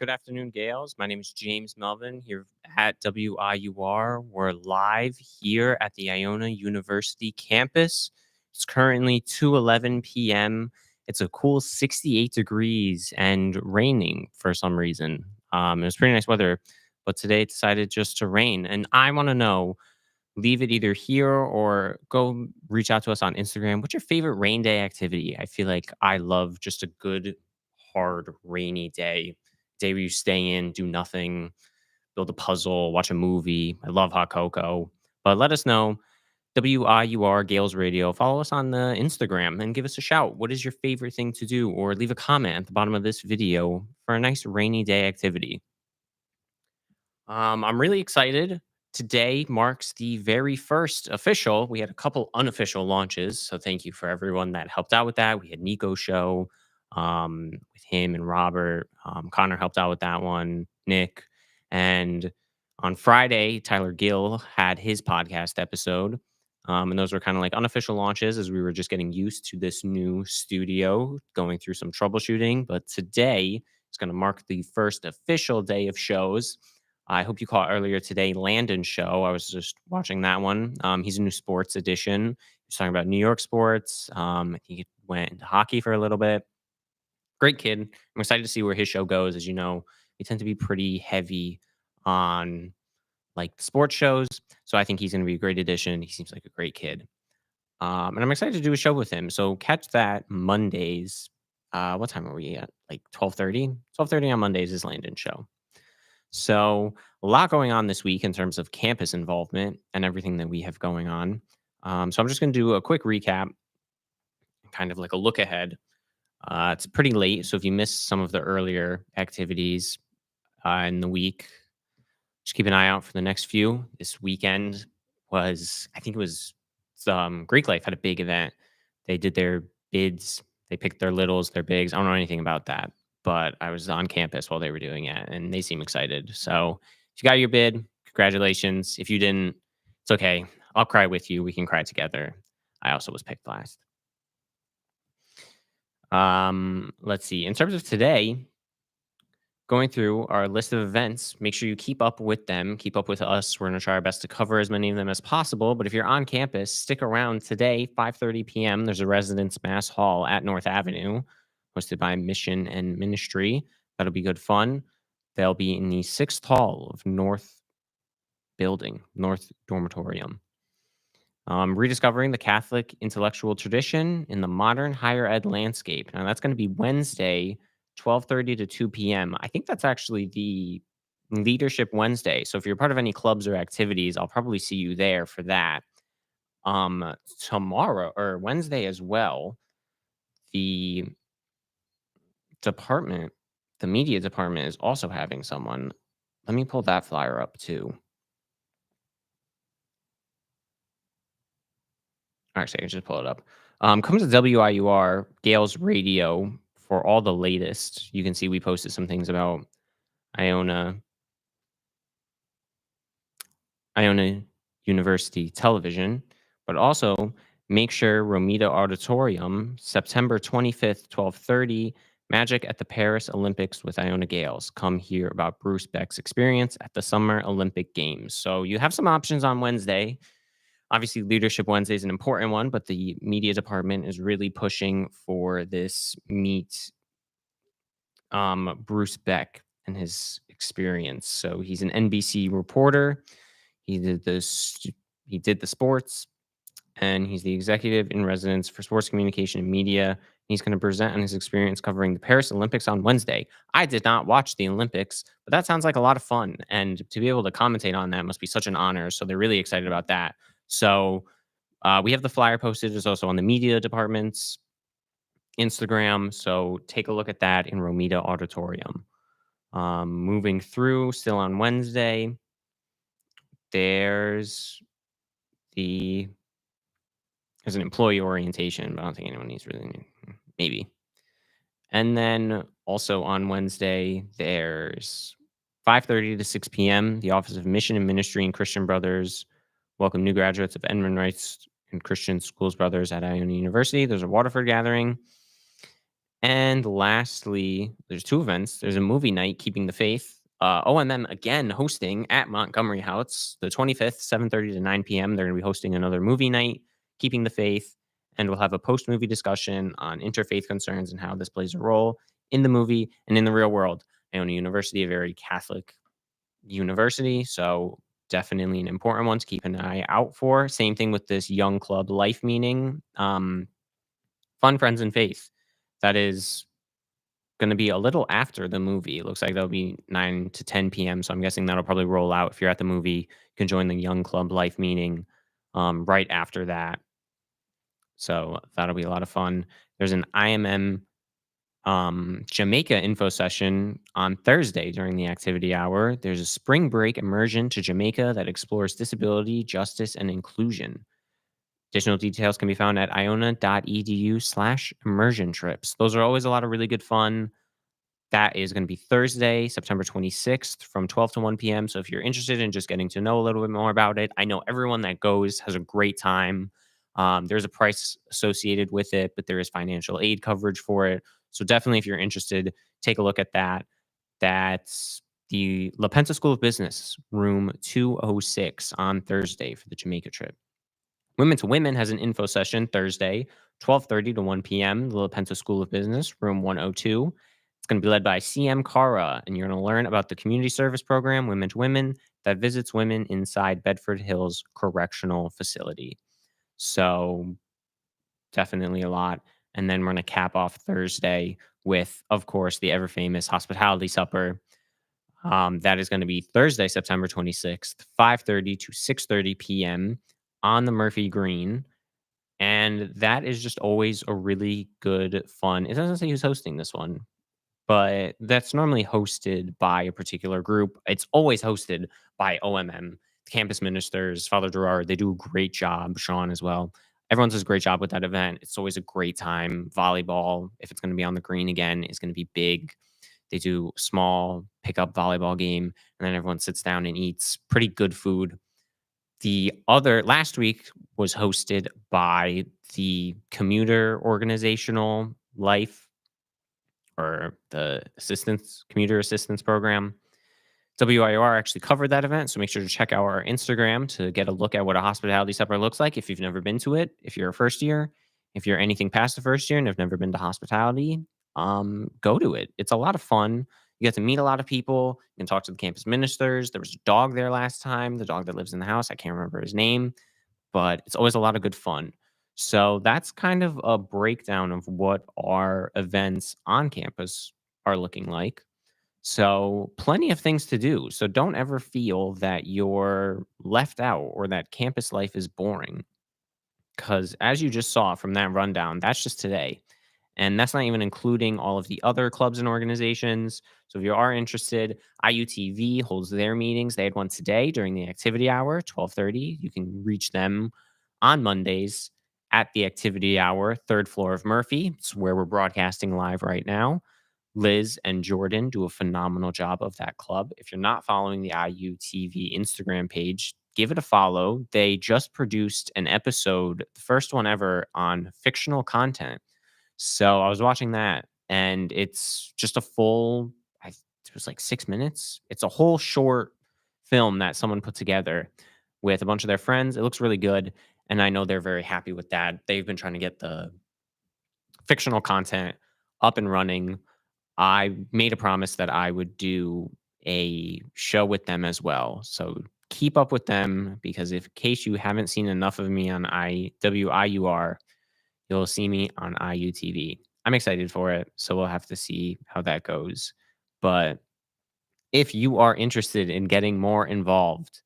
Good afternoon, Gales. My name is James Melvin here at WIUR. We're live here at the Iona University campus. It's currently 2:11 p.m. It's a cool 68 degrees and raining for some reason. It was pretty nice weather, but today it decided just to rain. And I want to know, leave it either here or go reach out to us on Instagram. What's your favorite rain day activity? I feel like I love just a good, hard, rainy day where you stay in, do nothing, build a puzzle, watch a movie. I love hot cocoa. But let us know. WIUR Gales Radio. Follow us on the Instagram and give us a shout. What is your favorite thing to do? Or leave a comment at the bottom of this video for a nice rainy day activity. I'm really excited. Today marks the very first official. We had a couple unofficial launches, so thank you for everyone that helped out with that. We had Nico's show with him and Robert. Connor helped out with that one. Nick, and on Friday, Tyler Gill had his podcast episode. And those were kind of like unofficial launches as we were just getting used to this new studio, going through some troubleshooting. But today is going to mark the first official day of shows. I hope you caught earlier today Landon's show. I was just watching that one. He's a new sports edition. He was talking about New York sports. He went into hockey for a little bit. Great kid. I'm excited to see where his show goes. As you know, we tend to be pretty heavy on like sports shows. So I think he's going to be a great addition. He seems like a great kid. And I'm excited to do a show with him. So catch that Mondays. What time are we at? Like 12:30? 12:30 on Mondays is Landon's show. So, a lot going on this week in terms of campus involvement and everything that we have going on. So, I'm just going to do a quick recap, kind of like a look ahead. It's pretty late. So, if you missed some of the earlier activities in the week, just keep an eye out for the next few. This weekend I think it was Greek Life had a big event. They did their bids, they picked their littles, their bigs. I don't know anything about that, but I was on campus while they were doing it and they seem excited. So if you got your bid, congratulations. If you didn't, it's okay. I'll cry with you. We can cry together. I also was picked last. Let's see. In terms of today, going through our list of events, make sure you keep up with them, keep up with us. We're going to try our best to cover as many of them as possible. But if you're on campus, stick around today, 5:30 p.m. There's a residence mass hall at North Avenue, hosted by Mission and Ministry. That'll be good fun. They'll be in the 6th hall of North Building, North Dormitorium. Rediscovering the Catholic intellectual tradition in the modern higher ed landscape. Now, that's going to be Wednesday, 12:30 to 2 p.m. I think that's actually the Leadership Wednesday. So if you're part of any clubs or activities, I'll probably see you there for that. Tomorrow or Wednesday as well, the department, the media department is also having someone. Let me pull that flyer up too. Actually, I can just pull it up. Come to WIUR Gales Radio for all the latest. You can see we posted some things about Iona University Television, but also make sure Romita Auditorium, September 25th, 12:30, Magic at the Paris Olympics with Iona Gales. Come hear about Bruce Beck's experience at the Summer Olympic Games. So you have some options on Wednesday. Obviously, Leadership Wednesday is an important one, but the media department is really pushing for this meet Bruce Beck and his experience. So he's an NBC reporter. He did this. He did the sports, and he's the executive in residence for sports communication and media. He's going to present on his experience covering the Paris Olympics on Wednesday. I did not watch the Olympics, but that sounds like a lot of fun. And to be able to commentate on that must be such an honor. So they're really excited about that. So we have the flyer posted. It's also on the media department's Instagram. So take a look at that in Romita Auditorium. Moving through, still on Wednesday, there's an employee orientation, but I don't think anyone needs really, maybe. And then also on Wednesday, there's 5:30 to 6 p.m. The Office of Mission and Ministry and Christian Brothers welcome new graduates of Edmund Rice and Christian Schools Brothers at Iona University. There's a Waterford gathering. And lastly, there's 2 events. There's a movie night, Keeping the Faith. OMM again hosting at Montgomery House, the 25th, 7:30 to 9 p.m. They're going to be hosting another movie night, Keeping the Faith, and we'll have a post-movie discussion on interfaith concerns and how this plays a role in the movie and in the real world. I own a university, a very Catholic university, so definitely an important one to keep an eye out for. Same thing with this Young Club Life meeting, Fun Friends and Faith. That is gonna be a little after the movie. It looks like that'll be 9 to 10 PM, so I'm guessing that'll probably roll out. If you're at the movie, you can join the Young Club Life meeting, right after that. So that'll be a lot of fun. There's an IMM, Jamaica info session on Thursday during the activity hour. There's a spring break immersion to Jamaica that explores disability, justice, and inclusion. Additional details can be found at iona.edu/immersion trips. Those are always a lot of really good fun. That is gonna be Thursday, September 26th from 12 to 1 PM, so if you're interested in just getting to know a little bit more about it, I know everyone that goes has a great time. There's a price associated with it, but there is financial aid coverage for it, so definitely if you're interested, take a look at that. That's the La Penta School of Business, room 206 on Thursday for the Jamaica trip. Women to Women has an info session Thursday, 12:30 to 1 p.m. The La Penta School of Business, room 102. It's going to be led by CM Cara, and you're going to learn about the community service program, Women to Women, that visits women inside Bedford Hills Correctional Facility. So, definitely a lot. And then we're going to cap off Thursday with, of course, the ever famous hospitality supper. That is going to be Thursday, September 26th, 5:30 to 6:30 p.m. on the Murphy Green, and that is just always a really good fun. It doesn't say who's hosting this one, but that's normally hosted by a particular group. It's always hosted by OMM, the campus ministers, Father Gerard. They do a great job. Sean as well. Everyone does a great job with that event. It's always a great time. Volleyball, if it's going to be on the green again, is going to be big. They do small pickup volleyball game, and then everyone sits down and eats pretty good food. The other last week was hosted by the commuter organizational life, or the assistance commuter assistance program. WIUR actually covered that event, so make sure to check out our Instagram to get a look at what a hospitality supper looks like if you've never been to it. If you're a first year, if you're anything past the first year and have never been to hospitality, go to it. It's a lot of fun. You get to meet a lot of people. You can talk to the campus ministers. There was a dog there last time, the dog that lives in the house. I can't remember his name, but it's always a lot of good fun. So that's kind of a breakdown of what our events on campus are looking like. So, plenty of things to do. So, don't ever feel that you're left out or that campus life is boring. Because, as you just saw from that rundown, that's just today. And that's not even including all of the other clubs and organizations. So, if you are interested, IUTV holds their meetings. They had one today during the activity hour, 12:30. You can reach them on Mondays at the activity hour, third floor of Murphy. It's where we're broadcasting live right now. Liz and Jordan do a phenomenal job of that club. If you're not following the IUTV Instagram page, give it a follow. They just produced an episode, the first one ever, on fictional content. So I was watching that, and it's just a full, it was like 6 minutes. It's a whole short film that someone put together with a bunch of their friends. It looks really good. And I know they're very happy with that. They've been trying to get the fictional content up and running. I made a promise that I would do a show with them as well. So keep up with them, because if in case you haven't seen enough of me on WIUR, you'll see me on IUTV. I'm excited for it, so we'll have to see how that goes. But if you are interested in getting more involved,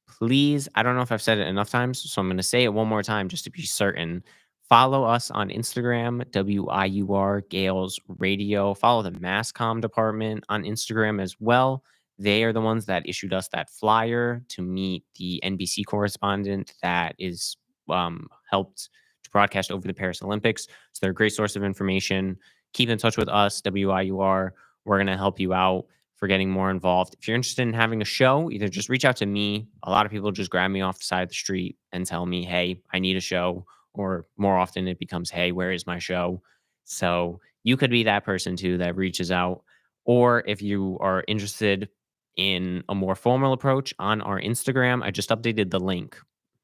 please, I don't know if I've said it enough times, so I'm going to say it one more time just to be certain. Follow us on Instagram, WIUR Gales Radio. Follow the Masscom department on Instagram as well. They are the ones that issued us that flyer to meet the NBC correspondent that is helped to broadcast over the Paris Olympics. So they're a great source of information. Keep in touch with us, WIUR. We're going to help you out for getting more involved. If you're interested in having a show, either just reach out to me. A lot of people just grab me off the side of the street and tell me, hey, I need a show. Or more often it becomes, hey, where is my show? So you could be that person too that reaches out. Or if you are interested in a more formal approach on our Instagram, I just updated the link.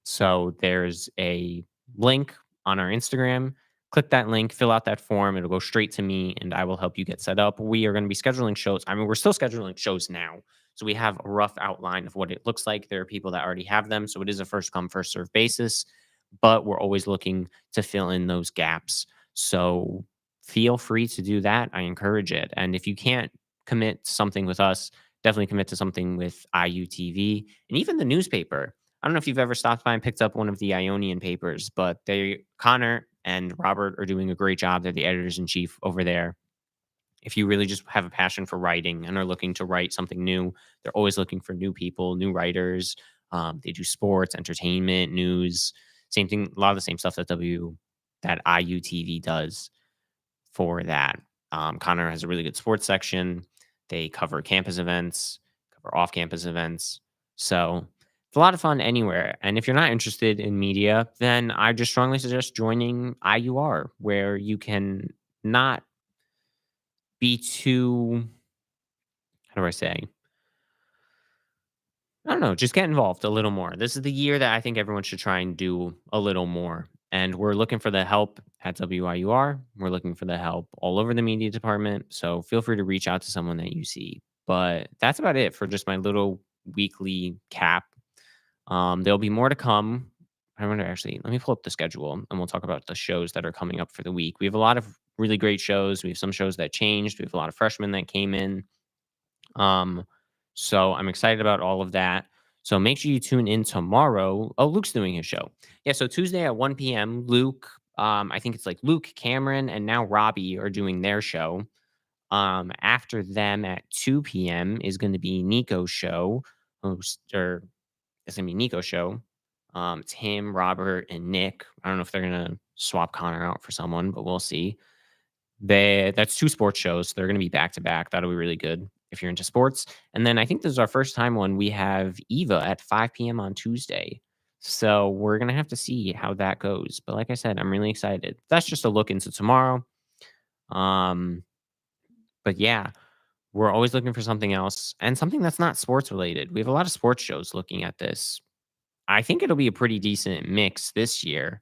So there's a link on our Instagram. Click that link, fill out that form. It'll go straight to me and I will help you get set up. We are going to be scheduling shows. I mean, we're still scheduling shows now. So we have a rough outline of what it looks like. There are people that already have them. So it is a first come, first serve basis, but we're always looking to fill in those gaps. So feel free to do that. I encourage it. And if you can't commit to something with us, definitely commit to something with IUTV and even the newspaper. I don't know if you've ever stopped by and picked up one of the Ionian papers, but Connor and Robert are doing a great job. They're the editors in chief over there. If you really just have a passion for writing and are looking to write something new, they're always looking for new people, new writers. They do sports, entertainment, news, same thing, a lot of the same stuff that IUTV does for that. Connor has a really good sports section. They cover campus events, cover off campus events. So it's a lot of fun anywhere. And if you're not interested in media, then I just strongly suggest joining IUR, where you can not be too, how do I say? I don't know, just get involved a little more. This is the year that I think everyone should try and do a little more. And we're looking for the help at WIUR. We're looking for the help all over the media department. So feel free to reach out to someone that you see. But that's about it for just my little weekly cap. There'll be more to come. I wonder actually, let me pull up the schedule and we'll talk about the shows that are coming up for the week. We have a lot of really great shows. We have some shows that changed. We have a lot of freshmen that came in. Um, so I'm excited about all of that. So make sure you tune in tomorrow. Oh, Luke's doing his show. Yeah, so Tuesday at 1 p.m., Luke, I think it's like Luke, Cameron, and now Robbie are doing their show. After them at 2 p.m. is going to be Nico's show. Or it's gonna be Nico's show. It's him, Robert, and Nick. I don't know if they're gonna swap Connor out for someone, but we'll see. That's 2 sports shows. They're gonna be back to back. That'll be really good if you're into sports. And then I think this is our first time when we have Eva at 5 p.m. on Tuesday. So we're gonna have to see how that goes. But like I said, I'm really excited. That's just a look into tomorrow. Um, but yeah, we're always looking for something else and something that's not sports related. We have a lot of sports shows looking at this. I think it'll be a pretty decent mix this year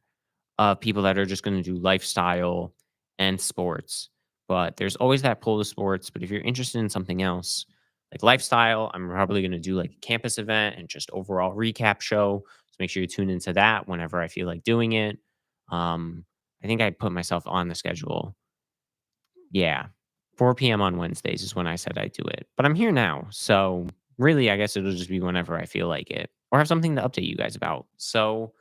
of people that are just going to do lifestyle and sports. But there's always that pull to sports. But if you're interested in something else, like lifestyle, I'm probably going to do like a campus event and just overall recap show. So make sure you tune into that whenever I feel like doing it. Um, I think I put myself on the schedule. Yeah. 4 p.m. on Wednesdays is when I said I'd do it. But I'm here now. So really, I guess it'll just be whenever I feel like it or have something to update you guys about. So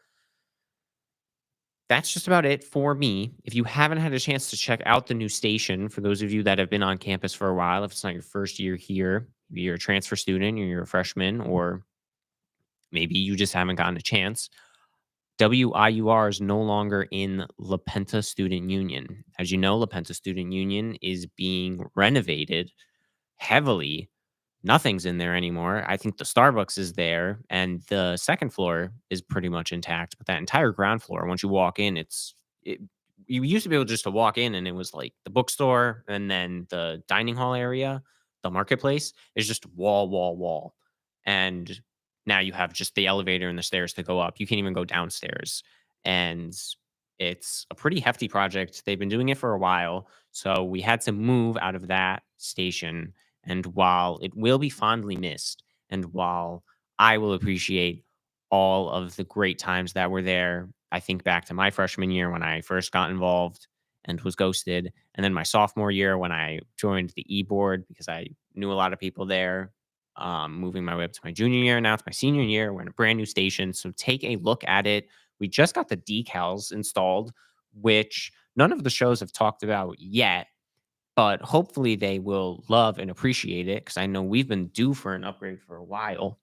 that's just about it for me. If you haven't had a chance to check out the new station, for those of you that have been on campus for a while, if it's not your first year here, maybe you're a transfer student or you're a freshman, or maybe you just haven't gotten a chance, WIUR is no longer in La Penta Student Union. As you know, La Penta Student Union is being renovated heavily. Nothing's in there anymore. I think the Starbucks is there and the second floor is pretty much intact, but that entire ground floor, once you walk in, you used to be able just to walk in and it was like the bookstore and then the dining hall area, the marketplace is just wall, wall, wall. And now you have just the elevator and the stairs to go up. You can't even go downstairs. And it's a pretty hefty project. They've been doing it for a while. So we had to move out of that station, and while it will be fondly missed, and while I will appreciate all of the great times that were there, I think back to my freshman year when I first got involved and was ghosted. And then my sophomore year when I joined the e board because I knew a lot of people there. Moving my way up to my junior year. Now it's my senior year. We're in a brand new station. So take a look at it. We just got the decals installed, which none of the shows have talked about yet, but hopefully they will love and appreciate it because I know we've been due for an upgrade for a while.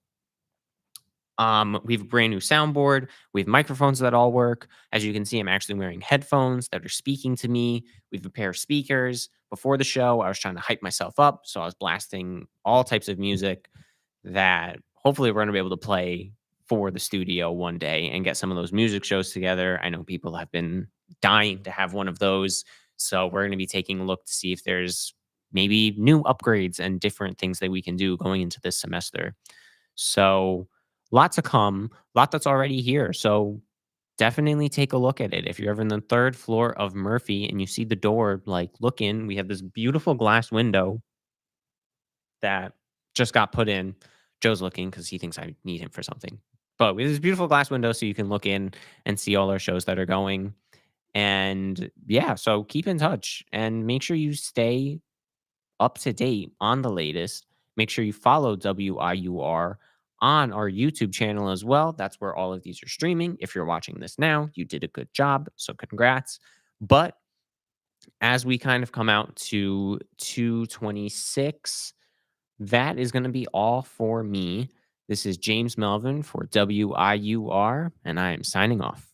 We have a brand new soundboard. We have microphones that all work. As you can see, I'm actually wearing headphones that are speaking to me. We have a pair of speakers. Before the show, I was trying to hype myself up, so I was blasting all types of music that hopefully we're going to be able to play for the studio one day and get some of those music shows together. I know people have been dying to have one of those. So we're going to be taking a look to see if there's maybe new upgrades and different things that we can do going into this semester. So, lot to come, lot that's already here. So, definitely take a look at it. If you're ever in the third floor of Murphy and you see the door, like, look in. We have this beautiful glass window that just got put in. Joe's looking because he thinks I need him for something. But we have this beautiful glass window so you can look in and see all our shows that are going. And yeah, so keep in touch and make sure you stay up to date on the latest. Make sure you follow WIUR on our YouTube channel as well. That's where all of these are streaming. If you're watching this now, you did a good job. So congrats. But as we kind of come out to 226, that is going to be all for me. This is James Melvin for WIUR, and I am signing off.